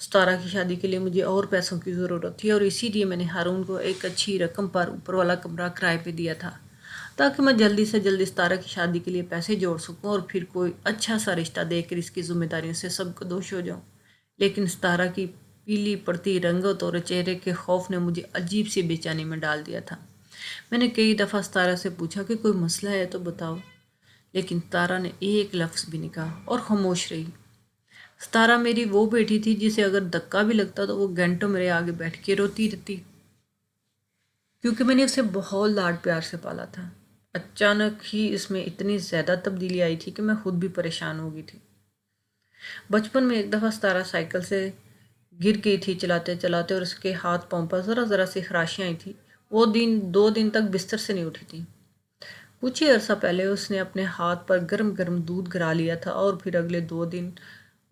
ستارہ کی شادی کے لیے مجھے اور پیسوں کی ضرورت تھی اور اسی لیے میں نے ہارون کو ایک اچھی رقم پر اوپر والا کمرہ کرائے پہ دیا تھا تاکہ میں جلدی سے جلدی ستارہ کی شادی کے لیے پیسے جوڑ سکوں اور پھر کوئی اچھا سا رشتہ دے کر اس کی ذمہ داریوں سے سب کو دوش ہو جاؤں۔ لیکن ستارہ کی پیلی پڑتی رنگت اور چہرے کے خوف نے مجھے عجیب سی بے چینی میں ڈال دیا تھا۔ میں نے کئی دفعہ ستارہ سے پوچھا کہ کوئی مسئلہ ہے تو بتاؤ، لیکن ستارہ نے ایک لفظ بھی نہیں کہا اور خاموش رہی۔ ستارہ میری وہ بیٹی تھی جسے اگر دھکا بھی لگتا تو وہ گھنٹوں میرے آگے بیٹھ کے روتی رہتی، کیونکہ میں نے اسے بہت لاڈ پیار سے پالا تھا۔ اچانک ہی اس میں اتنی زیادہ تبدیلی آئی تھی کہ میں خود بھی پریشان ہو گئی تھی۔ بچپن میں ایک دفعہ ستارہ سائیکل سے گر گئی تھی چلاتے چلاتے اور اس کے ہاتھ پاؤں پر ذرا ذرا سی خراشیاں آئی تھی۔ وہ 2 دن تک بستر سے نہیں اٹھی تھی۔ کچھ ہی عرصہ پہلے اس نے اپنے ہاتھ پر گرم گرم دودھ گرا لیا تھا اور پھر اگلے 2 دن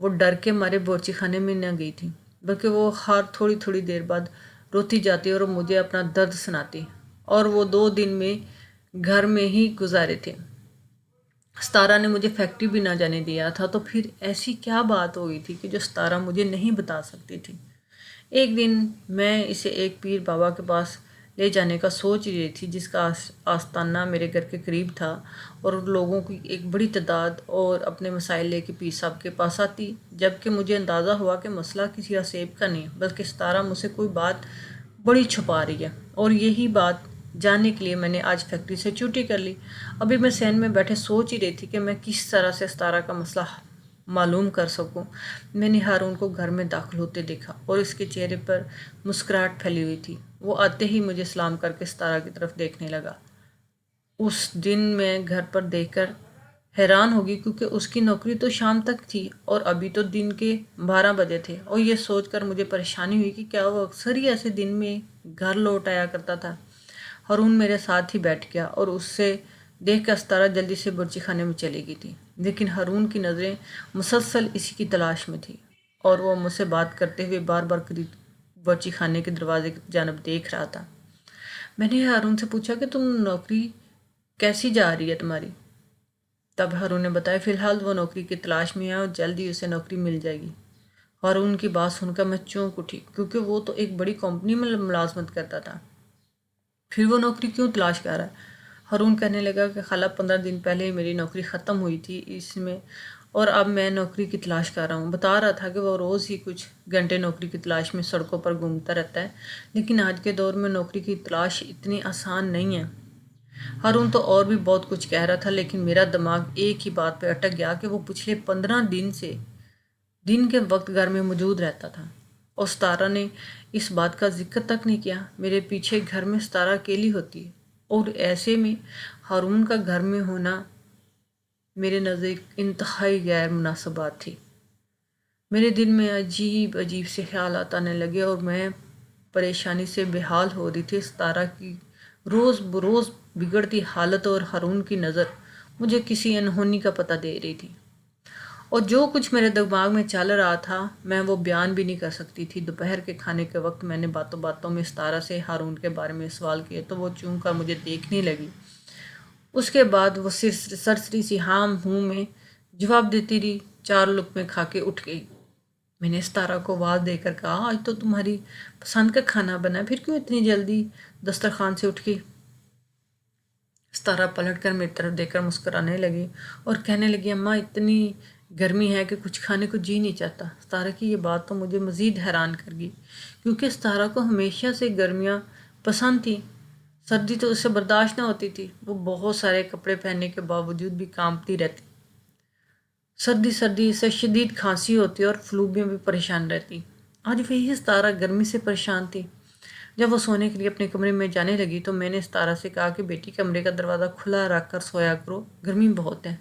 وہ ڈر کے مارے بورچی خانے میں نہ گئی تھی، بلکہ وہ ہر تھوڑی تھوڑی دیر بعد روتی جاتی اور مجھے اپنا درد سناتی، اور وہ 2 دن میں گھر میں ہی گزارے تھے۔ ستارہ نے مجھے فیکٹری بھی نہ جانے دیا تھا، تو پھر ایسی کیا بات ہو گئی تھی کہ جو ستارہ مجھے نہیں بتا سکتی تھی۔ ایک دن میں اسے ایک پیر بابا کے پاس لے جانے کا سوچ رہی تھی جس کا آستانہ میرے گھر کے قریب تھا، اور لوگوں کی ایک بڑی تعداد اور اپنے مسائل لے کے پیر صاحب کے پاس آتی، جبکہ مجھے اندازہ ہوا کہ مسئلہ کسی حسیب کا نہیں بلکہ ستارہ مجھ سے کوئی بات بڑی چھپا رہی ہے، اور یہی بات جاننے کے لیے میں نے آج فیکٹری سے چھٹی کر لی۔ ابھی میں سین میں بیٹھے سوچ ہی رہی تھی کہ میں کس طرح سے ستارہ کا مسئلہ معلوم کر سکوں، میں نے ہارون کو گھر میں داخل ہوتے دیکھا اور اس کے چہرے پر مسکراہٹ پھیلی ہوئی تھی۔ وہ آتے ہی مجھے سلام کر کے ستارہ کی طرف دیکھنے لگا۔ اس دن میں گھر پر دیکھ کر حیران ہوگی کیونکہ اس کی نوکری تو شام تک تھی اور ابھی تو دن کے 12 بجے تھے، اور یہ سوچ کر مجھے پریشانی ہوئی کہ کیا وہ اکثر ہی ایسے دن میں گھر لوٹ آیا کرتا تھا۔ ہارون میرے ساتھ ہی بیٹھ گیا اور اس سے دیکھ کر ستارہ جلدی سے برچی خانے میں چلی گئی تھی، لیکن ہارون کی نظریں مسلسل اسی کی تلاش میں تھی اور وہ مجھ سے بات کرتے ہوئے بار بار برچی خانے کے دروازے کی جانب دیکھ رہا تھا۔ میں نے ہارون سے پوچھا کہ تم نوکری کیسی جا رہی ہے تمہاری؟ تب ہارون نے بتایا فی الحال وہ نوکری کی تلاش میں ہے اور جلد ہی اسے نوکری مل جائے گی۔ ہارون کی بات سن کر میں چونک اٹھی کیونکہ وہ تو ایک بڑی کمپنی میں ملازمت کرتا تھا۔ پھر وہ نوکری کیوں تلاش کر رہا ہے؟ ہارون کہنے لگا کہ خالہ 15 دن پہلے ہی میری نوکری ختم ہوئی تھی اس میں، اور اب میں نوکری کی تلاش کر رہا ہوں۔ بتا رہا تھا کہ وہ روز ہی کچھ گھنٹے نوکری کی تلاش میں سڑکوں پر گھومتا رہتا ہے، لیکن آج کے دور میں نوکری کی تلاش اتنی آسان نہیں ہے۔ ہارون تو اور بھی بہت کچھ کہہ رہا تھا، لیکن میرا دماغ ایک ہی بات پہ اٹک گیا کہ وہ پچھلے 15 دن سے دن کے وقت گھر میں موجود رہتا تھا اور ستارہ نے اس بات کا ذکر تک نہیں کیا۔ میرے پیچھے گھر میں ستارہ اکیلی ہوتی ہے اور ایسے میں ہارون کا گھر میں ہونا میرے نزدیک انتہائی غیر مناسب بات تھی۔ میرے دل میں عجیب عجیب سے خیالات آنے لگے اور میں پریشانی سے بے حال ہو رہی تھی۔ ستارہ کی روز بروز بگڑتی حالت اور ہارون کی نظر مجھے کسی انہونی کا پتہ دے رہی تھی، اور جو کچھ میرے دماغ میں چل رہا تھا میں وہ بیان بھی نہیں کر سکتی تھی۔ دوپہر کے کھانے کے وقت میں نے باتوں باتوں میں ستارہ سے ہارون کے بارے میں سوال کیے تو وہ چون کر مجھے دیکھنے لگی۔ اس کے بعد وہ سرسری سی ہاں ہوں میں جواب دیتی رہی۔ 4 لقمے کھا کے اٹھ گئی۔ میں نے ستارہ کو آواز دے کر کہا آج تو تمہاری پسند کا کھانا بنا ہے، پھر کیوں اتنی جلدی دسترخوان سے اٹھ گئی؟ ستارہ پلٹ کر میری طرف دیکھ کر مسکرانے لگی اور کہنے لگی اماں اتنی گرمی ہے کہ کچھ کھانے کو جی نہیں چاہتا۔ ستارہ کی یہ بات تو مجھے مزید حیران کر گئی کیونکہ ستارہ کو ہمیشہ سے گرمیاں پسند تھیں، سردی تو اسے برداشت نہ ہوتی تھی۔ وہ بہت سارے کپڑے پہننے کے باوجود بھی کانپتی رہتی، سردی سے شدید کھانسی ہوتی اور فلو میں بھی پریشان رہتی۔ آج وہی ستارہ گرمی سے پریشان تھی۔ جب وہ سونے کے لیے اپنے کمرے میں جانے لگی تو میں نے ستارہ سے کہا کہ بیٹی کمرے کا دروازہ کھلا رکھ کر سویا کرو، گرمی بہت ہے۔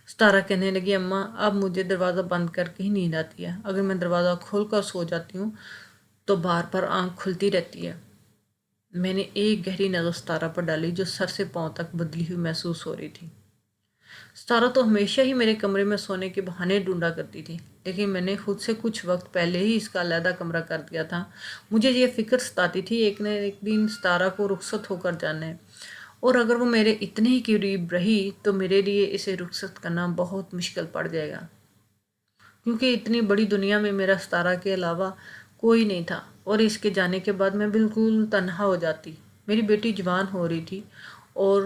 ستارہ کہنے لگی اماں اب مجھے دروازہ بند کر کے ہی نیند آتی ہے، اگر میں دروازہ کھول کر سو جاتی ہوں تو بار بار آنکھ کھلتی رہتی ہے۔ میں نے ایک گہری نظر ستارہ پر ڈالی جو سر سے پاؤں تک بدلی ہوئی محسوس ہو رہی تھی۔ ستارہ تو ہمیشہ ہی میرے کمرے میں سونے کے بہانے ڈھونڈا کرتی تھی، لیکن میں نے خود سے کچھ وقت پہلے ہی اس کا علیحدہ کمرہ کر دیا تھا۔ مجھے یہ فکر ستاتی تھی ایک نہ ایک دن ستارہ کو رخصت ہو کر جانا ہے، اور اگر وہ میرے اتنے ہی قریب رہی تو میرے لیے اسے رخصت کرنا بہت مشکل پڑ جائے گا۔ کیونکہ اتنی بڑی دنیا میں میرا ستارہ کے علاوہ کوئی نہیں تھا، اور اس کے جانے کے بعد میں بالکل تنہا ہو جاتی۔ میری بیٹی جوان ہو رہی تھی، اور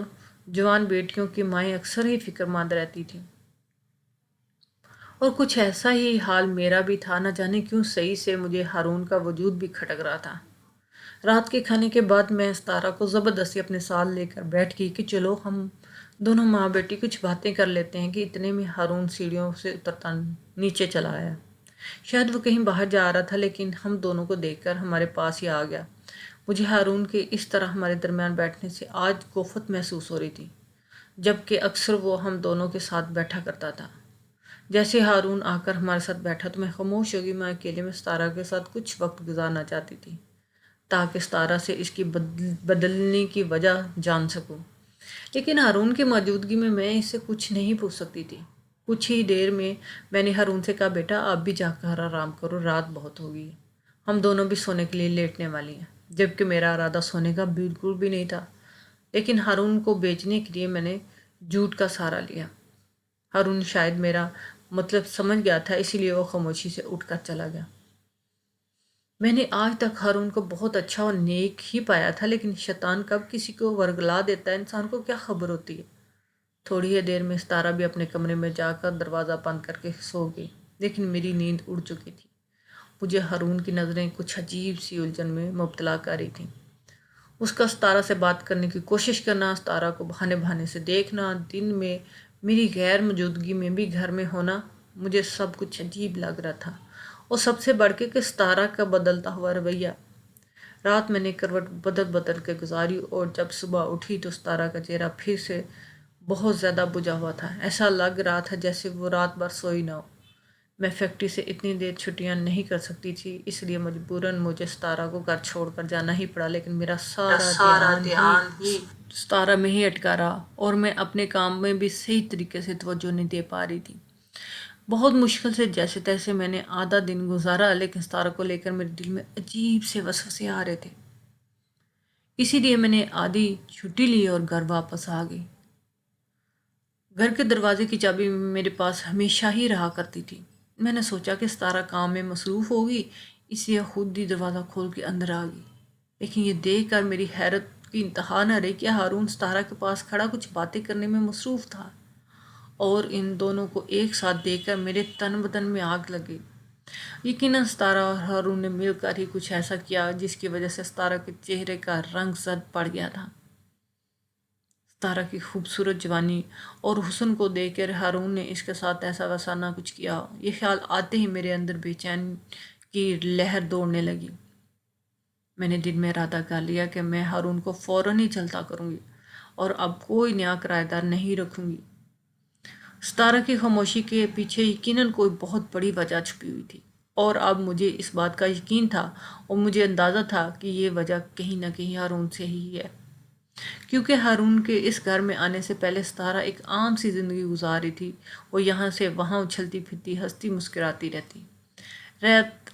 جوان بیٹیوں کی مائیں اکثر ہی فکر مند رہتی تھیں، اور کچھ ایسا ہی حال میرا بھی تھا۔ نہ جانے کیوں صحیح سے مجھے ہارون کا وجود بھی کھٹک رہا تھا۔ رات کے کھانے کے بعد میں ستارہ کو زبردستی اپنے ساتھ لے کر بیٹھ گئی کہ چلو ہم دونوں ماں بیٹی کچھ باتیں کر لیتے ہیں، کہ اتنے میں ہارون سیڑھیوں سے اترتا نیچے چلا آیا۔ شاید وہ کہیں باہر جا رہا تھا، لیکن ہم دونوں کو دیکھ کر ہمارے پاس ہی آ گیا۔ مجھے ہارون کے اس طرح ہمارے درمیان بیٹھنے سے آج کوفت محسوس ہو رہی تھی، جبکہ اکثر وہ ہم دونوں کے ساتھ بیٹھا کرتا تھا۔ جیسے ہارون آ کر ہمارے ساتھ بیٹھا تو میں خاموش ہو گئی۔ میں اکیلے میں ستارہ کے ساتھ کچھ وقت گزارنا چاہتی تھی، تاکہ ستارہ سے اس کی بدلنے کی وجہ جان سکوں، لیکن ہارون کی موجودگی میں اس سے کچھ نہیں پوچھ سکتی تھی۔ کچھ ہی دیر میں نے ہارون سے کہا، بیٹا آپ بھی جا کر آرام کرو، رات بہت ہو گئی ہے، ہم دونوں بھی سونے کے لیے لیٹنے والی ہیں۔ جبکہ میرا ارادہ سونے کا بالکل بھی نہیں تھا، لیکن ہارون کو بیچنے کے لیے میں نے جھوٹ کا سہارا لیا۔ ہارون شاید میرا مطلب سمجھ گیا تھا، اسی لیے وہ خاموشی سے اٹھ کر چلا گیا۔ میں نے آج تک ہارون کو بہت اچھا اور نیک ہی پایا تھا، لیکن شیطان کب کسی کو ورگلا دیتا ہے انسان کو کیا خبر ہوتی ہے۔ تھوڑی ہی دیر میں ستارہ بھی اپنے کمرے میں جا کر دروازہ بند کر کے سو گئی، لیکن میری نیند اڑ چکی تھی۔ مجھے ہارون کی نظریں کچھ عجیب سی الجھن میں مبتلا کر رہی تھیں۔ اس کا ستارہ سے بات کرنے کی کوشش کرنا، ستارہ کو بہانے بہانے سے دیکھنا، دن میں میری غیر موجودگی میں بھی گھر میں ہونا، مجھے سب کچھ عجیب لگ رہا تھا، اور سب سے بڑھ کے کہ ستارہ کا بدلتا ہوا رویہ۔ رات میں نے کروٹ بدل بدل کے گزاری، اور جب صبح اٹھی تو ستارہ کا چہرہ پھر سے بہت زیادہ بجھا ہوا تھا۔ ایسا لگ رہا تھا جیسے وہ رات بھر سوئی نہ ہو۔ میں فیکٹری سے اتنی دیر چھٹیاں نہیں کر سکتی تھی، اس لیے مجبوراً مجھے ستارہ کو گھر چھوڑ کر جانا ہی پڑا، لیکن میرا سارا دھیان ہی ستارہ میں ہی اٹکا رہا، اور میں اپنے کام میں بھی صحیح طریقے سے توجہ نہیں دے پا رہی تھی۔ بہت مشکل سے جیسے تیسے میں نے آدھا دن گزارا، لیکن ستارہ کو لے کر میرے دل میں عجیب سے وسوسے آ رہے تھے۔ اسی لیے میں نے آدھی چھٹی لی اور گھر واپس آ گئی۔ گھر کے دروازے کی چابی میرے پاس ہمیشہ ہی رہا کرتی تھی۔ میں نے سوچا کہ ستارہ کام میں مصروف ہوگی، اس لیے خود ہی دروازہ کھول کے اندر آ گئی، لیکن یہ دیکھ کر میری حیرت کی انتہا نہ رہی کہ ہارون ستارہ کے پاس کھڑا کچھ باتیں کرنے میں مصروف تھا، اور ان دونوں کو ایک ساتھ دیکھ کر میرے تن بدن میں آگ لگ گئی۔ یقیناً ستارہ اور ہارون نے مل کر ہی کچھ ایسا کیا جس کی وجہ سے ستارہ کے چہرے کا رنگ زرد پڑ گیا تھا۔ ستارہ کی خوبصورت جوانی اور حسن کو دیکھ کر ہارون نے اس کے ساتھ ایسا ویسا نہ کچھ کیا، یہ خیال آتے ہی میرے اندر بے چین کی لہر دوڑنے لگی۔ میں نے دل میں ارادہ کر لیا کہ میں ہارون کو فوراً ہی چلتا کروں گی، اور اب کوئی نیا کرایہ دار نہیں رکھوں گی۔ ستارہ کی خاموشی کے پیچھے یقیناً کوئی بہت بڑی وجہ چھپی ہوئی تھی، اور اب مجھے اس بات کا یقین تھا، اور مجھے اندازہ تھا کہ یہ وجہ کہیں نہ کہیں ہارون سے ہی ہے، کیونکہ ہارون کے اس گھر میں آنے سے پہلے ستارہ ایک عام سی زندگی گزار رہی تھی۔ وہ یہاں سے وہاں اچھلتی پھرتی، ہنستی مسکراتی رہتی۔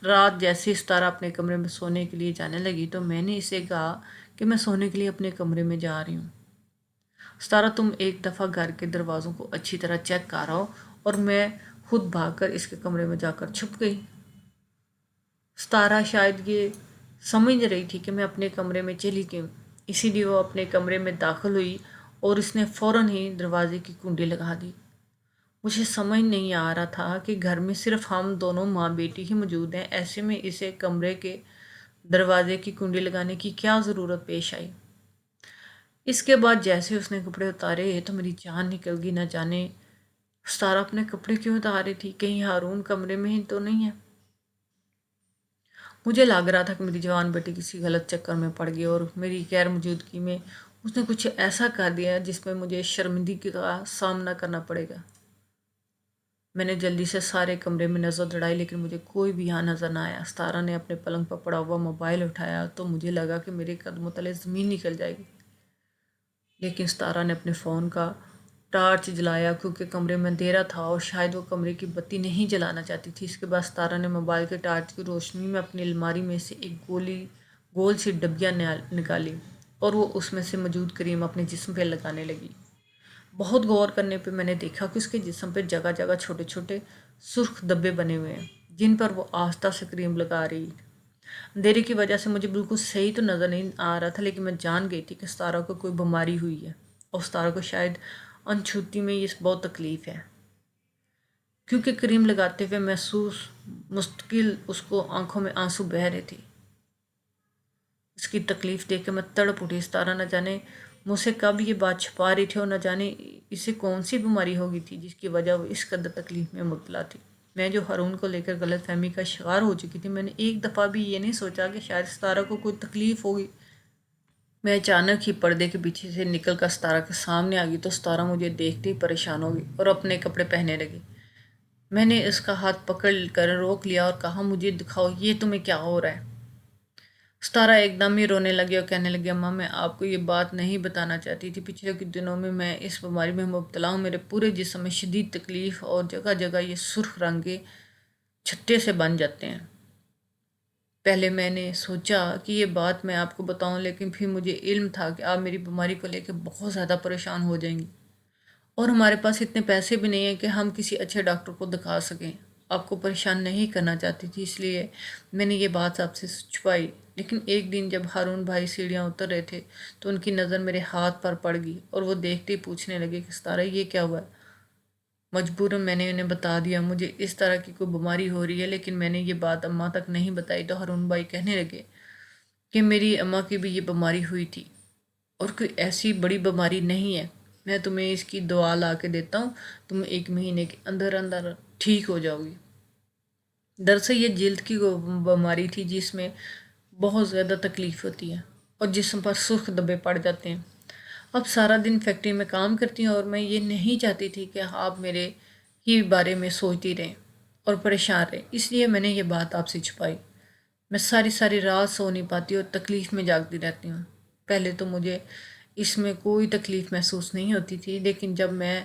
رات جیسے ستارہ اپنے کمرے میں سونے کے لیے جانے لگی تو میں نے اسے کہا کہ میں سونے کے لیے اپنے کمرے میں جا رہی ہوں۔ ستارہ تم ایک دفعہ گھر کے دروازوں کو اچھی طرح چیک کر آؤ، اور میں خود بھاگ کر اس کے کمرے میں جا کر چھپ گئی۔ ستارہ شاید یہ سمجھ رہی تھی کہ میں اپنے کمرے میں چلی گئی، اسی لیے وہ اپنے کمرے میں داخل ہوئی، اور اس نے فوراً ہی دروازے کی کنڈی لگا دی۔ مجھے سمجھ نہیں آ رہا تھا کہ گھر میں صرف ہم دونوں ماں بیٹی ہی موجود ہیں، ایسے میں اسے کمرے کے دروازے کی کنڈی لگانے کی کیا ضرورت پیش آئی۔ اس کے بعد جیسے اس نے کپڑے اتارے تو میری جان نکل گئی۔ نہ جانے ستارہ اپنے کپڑے کیوں اتار رہی تھی، کہیں ہارون کمرے میں ہی تو نہیں ہے۔ مجھے لگ رہا تھا کہ میری جوان بیٹی کسی غلط چکر میں پڑ گئی، اور میری غیر موجودگی میں اس نے کچھ ایسا کر دیا جس میں مجھے شرمندگی کا سامنا کرنا پڑے گا۔ میں نے جلدی سے سارے کمرے میں نظر دوڑائی، لیکن مجھے کوئی بھی یہاں نظر نہ آیا۔ ستارہ نے اپنے پلنگ پر پڑا ہوا موبائل اٹھایا تو مجھے لگا کہ میرے قدموں تلے زمین نکل جائے گی، لیکن ستارہ نے اپنے فون کا ٹارچ جلایا، کیونکہ کمرے میں اندھیرا تھا اور شاید وہ کمرے کی بتی نہیں جلانا چاہتی تھی۔ اس کے بعد ستارہ نے موبائل کے ٹارچ کی روشنی میں اپنی الماری میں سے ایک گول سی ڈبیا نکالی، اور وہ اس میں سے موجود کریم اپنے جسم پہ لگانے لگی۔ بہت غور کرنے پہ میں نے دیکھا کہ اس کے جسم پہ جگہ جگہ چھوٹے چھوٹے سرخ دبے بنے ہوئے ہیں جن پر وہ آہستہ سے کریم لگا رہی۔ اندھیرے کی وجہ سے مجھے بالکل صحیح تو نظر نہیں آ رہا تھا، لیکن میں جان گئی تھی کہ ستارہ کو کوئی بیماری ہوئی ہے اور ستارہ کو شاید انچھوتی میں یہ بہت تکلیف ہے، کیونکہ کریم لگاتے ہوئے محسوس مستقل اس کو آنکھوں میں آنسو بہہ رہے تھے۔ اس کی تکلیف دیکھ کے میں تڑپ اٹھی۔ ستارہ نہ جانے مجھ سے کب یہ بات چھپا رہی تھی اور نہ جانے اسے کون سی بیماری ہو گئی تھی جس کی وجہ وہ اس قدر تکلیف میں مبتلا تھی۔ میں جو ہارون کو لے کر غلط فہمی کا شکار ہو چکی تھی، میں نے ایک دفعہ بھی یہ نہیں سوچا کہ شاید ستارہ کو کوئی تکلیف ہوگی۔ میں اچانک ہی پردے کے پیچھے سے نکل کر ستارہ کے سامنے آ گئی تو ستارہ مجھے دیکھتے ہی پریشان ہو گئی اور اپنے کپڑے پہننے لگی۔ میں نے اس کا ہاتھ پکڑ کر روک لیا اور کہا، مجھے دکھاؤ یہ تمہیں کیا ہو رہا ہے۔ ستارہ ایک دم ہی رونے لگی اور کہنے لگی، اماں میں آپ کو یہ بات نہیں بتانا چاہتی تھی، پچھلے کچھ دنوں میں اس بیماری میں مبتلا ہوں۔ میرے پورے جسم میں شدید تکلیف اور جگہ جگہ یہ سرخ رنگ کے چھٹے سے بن جاتے ہیں۔ پہلے میں نے سوچا کہ یہ بات میں آپ کو بتاؤں، لیکن پھر مجھے علم تھا کہ آپ میری بیماری کو لے کے بہت زیادہ پریشان ہو جائیں گی اور ہمارے پاس اتنے پیسے بھی نہیں ہیں کہ ہم کسی اچھے ڈاکٹر کو دکھا سکیں۔ آپ کو پریشان نہیں کرنا چاہتی تھی، اس لیے میں نے یہ بات آپ سے چھپائی۔ لیکن ایک دن جب ہارون بھائی سیڑھیاں اتر رہے تھے تو ان کی نظر میرے ہاتھ پر پڑ گئی اور وہ دیکھتے ہی پوچھنے لگے کہ ستارہ یہ کیا ہوا ہے؟ مجبوراً میں نے انہیں بتا دیا مجھے اس طرح کی کوئی بیماری ہو رہی ہے، لیکن میں نے یہ بات اماں تک نہیں بتائی تو ہارون بھائی کہنے لگے کہ میری اماں کی بھی یہ بیماری ہوئی تھی اور کوئی ایسی بڑی بیماری نہیں ہے، میں تمہیں اس کی دوا لا کے دیتا ہوں، تم 1 مہینے کے اندر اندر ٹھیک ہو جاؤ گی۔ دراصل یہ جلد کی بیماری تھی جس میں بہت زیادہ تکلیف ہوتی ہے اور جسم پر سرخ دبے پڑ جاتے ہیں۔ اب سارا دن فیکٹری میں کام کرتی ہوں اور میں یہ نہیں چاہتی تھی کہ آپ میرے ہی بارے میں سوچتی رہیں اور پریشان رہیں، اس لیے میں نے یہ بات آپ سے چھپائی۔ میں ساری ساری رات سو نہیں پاتی اور تکلیف میں جاگتی رہتی ہوں۔ پہلے تو مجھے اس میں کوئی تکلیف محسوس نہیں ہوتی تھی، لیکن جب میں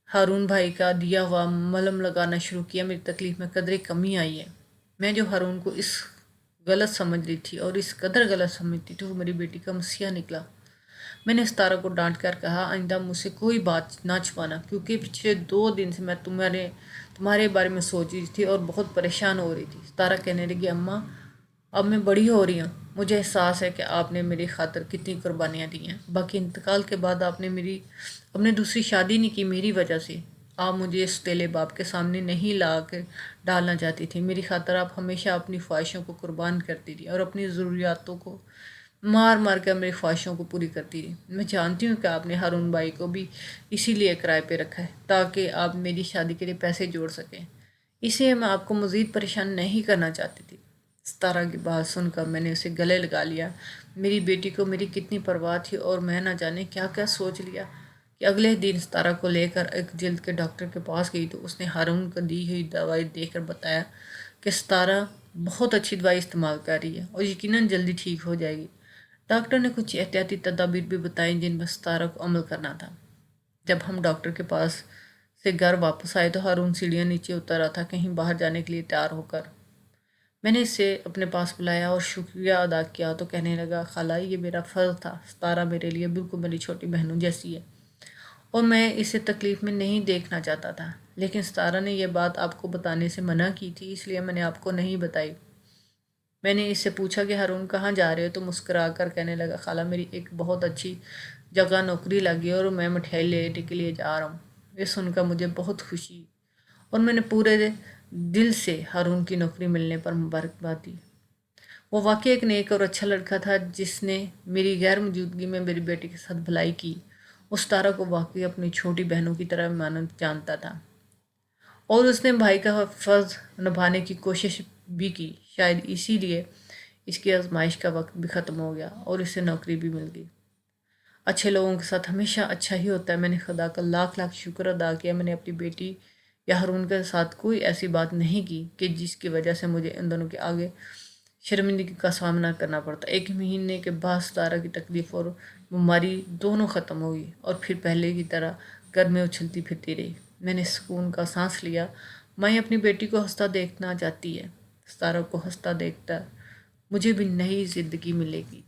ہارون بھائی کا دیا ہوا ملہم لگانا شروع کیا میری تکلیف میں قدرے کمی آئی ہے۔ میں جو ہارون کو اس غلط سمجھ رہی تھی اور اس قدر غلط سمجھتی تھی، وہ میری بیٹی کا مسیحا نکلا۔ میں نے ستارہ کو ڈانٹ کر کہا، آئندہ مجھ سے کوئی بات نہ چھپانا، کیونکہ پچھلے 2 دن سے میں تمہارے بارے میں سوچ رہی تھی اور بہت پریشان ہو رہی تھی۔ ستارہ کہنے لگی، اماں اب میں بڑی ہو رہی ہوں، مجھے احساس ہے کہ آپ نے میری خاطر کتنی قربانیاں دی ہیں۔ باقی انتقال کے بعد آپ نے دوسری شادی نہیں کی میری وجہ سے۔ آپ مجھے اس تیلے باپ کے سامنے نہیں لا کے ڈالنا چاہتی تھی، میری خاطر آپ ہمیشہ اپنی خواہشوں کو قربان کرتی تھی اور اپنی ضروریاتوں کو مار مار کر میری خواہشوں کو پوری کرتی تھی۔ میں جانتی ہوں کہ آپ نے ہارون بھائی کو بھی اسی لیے کرائے پہ رکھا ہے تاکہ آپ میری شادی کے لیے پیسے جوڑ سکیں، اس لیے میں آپ کو مزید پریشان نہیں کرنا چاہتی تھی۔ ستارہ کی بات سن کر میں نے اسے گلے لگا لیا۔ میری بیٹی کو میری کتنی پرواہ تھی اور میں نہ جانے کیا کیا سوچ لیا کہ اگلے دن ستارہ کو لے کر ایک جلد کے ڈاکٹر کے پاس گئی تو اس نے ہارون کو دی ہوئی دوائی دیکھ کر بتایا کہ ستارہ بہت اچھی دوائی استعمال کر رہی ہے اور یقیناً جلدی ٹھیک ہو جائے گی۔ ڈاکٹر نے کچھ احتیاطی تدابیر بھی بتائیں جن پر ستارہ کو عمل کرنا تھا۔ جب ہم ڈاکٹر کے پاس سے گھر واپس آئے تو ہارون سیڑھیاں نیچے اتر رہا تھا کہیں باہر جانے کے لیے تیار ہو کر۔ میں نے اسے اپنے پاس بلایا اور شکریہ ادا کیا تو کہنے لگا، خالہ یہ میرا فرض تھا، ستارہ میرے لیے بالکل میری چھوٹی بہنوں جیسی ہے اور میں اسے تکلیف میں نہیں دیکھنا چاہتا تھا، لیکن ستارہ نے یہ بات آپ کو بتانے سے منع کی تھی، اس لیے میں نے آپ کو نہیں بتائی۔ میں نے اس سے پوچھا کہ ہارون کہاں جا رہے ہو تو مسکرا کر کہنے لگا، خالہ میری ایک بہت اچھی جگہ نوکری لگی اور میں مٹھائی لینے کے لیے جا رہا ہوں۔ یہ سن کر مجھے بہت خوشی اور میں نے پورے دل سے ہارون کی نوکری ملنے پر مبارکباد دی۔ وہ واقعی ایک نیک اور اچھا لڑکا تھا جس نے میری غیر موجودگی میں میری بیٹی کے ساتھ بھلائی کی۔ وہ ستارہ کو واقعی اپنی چھوٹی بہنوں کی طرح مانت جانتا تھا اور اس نے بھائی کا فرض نبھانے کی کوشش بھی کی۔ شاید اسی لیے اس کی آزمائش کا وقت بھی ختم ہو گیا اور اسے نوکری بھی مل گئی۔ اچھے لوگوں کے ساتھ ہمیشہ اچھا ہی ہوتا ہے۔ میں نے خدا کا لاکھ لاکھ شکر ادا کیا میں نے اپنی بیٹی یا ہارون کے ساتھ کوئی ایسی بات نہیں کی کہ جس کی وجہ سے مجھے ان دونوں کے آگے شرمندگی کا سامنا کرنا پڑتا۔ 1 مہینے کے بعد ستارہ کی تکلیف اور بیماری دونوں ختم ہو گئی اور پھر پہلے کی طرح گھر میں اچھلتی پھرتی رہی۔ میں نے سکون کا سانس لیا۔ مائیں اپنی بیٹی کو ہنستا دیکھنا چاہتی ہے، ستارہ کو ہنستا دیکھ کر مجھے بھی نئی زندگی ملے گی۔